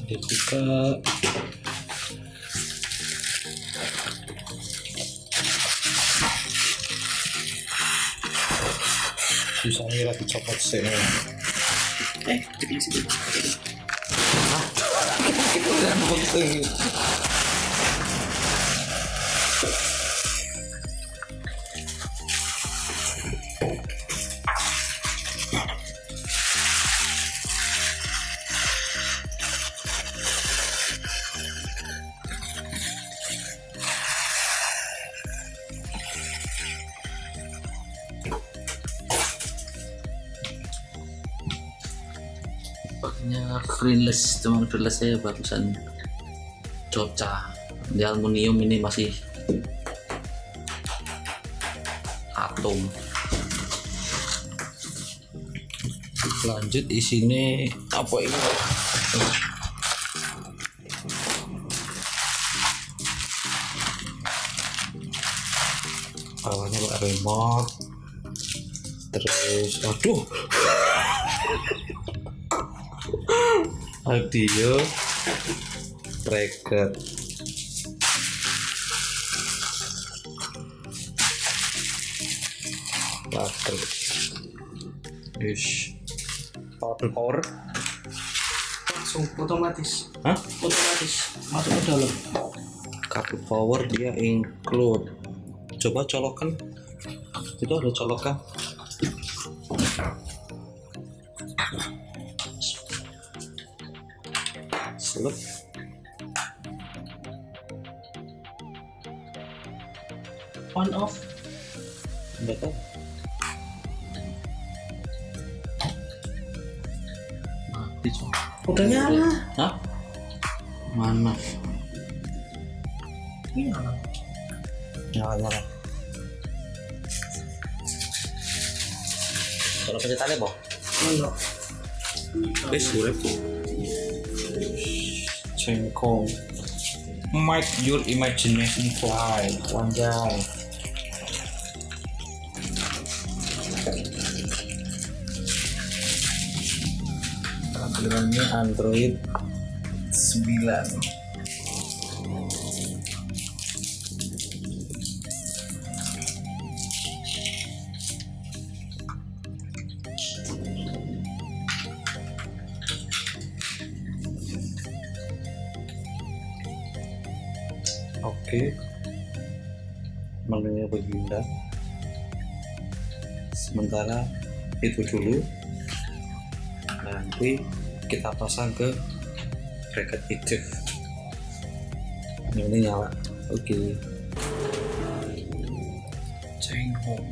dibuka. Bisa ngira dicopot sih. Di situ. Itu kan penting. Pakainya frameless, cuman frameless saya bagusan coca. Di aluminium ini masih atom. Lanjut isinya apa ini? Awalnya remote, terus aduh audio bracket, baterai, power Langsung otomatis. hah? Otomatis masuk ke dalam. Kabel power dia include. Coba colokan, itu ada colokan. Selip. On off. Enggak tahu. Mati coba. Udah nyala. Hah? Mana? Ini nyala. Nyala. Kalau pencetannya boh? Mana? Surip. Changhong. Make your imagination fly. Wanjay. Tampilannya Android 9. Oke, menunya begini. Sementara itu dulu, nanti kita pasang ke bracket itu. Ini nyala. Oke. Changhong.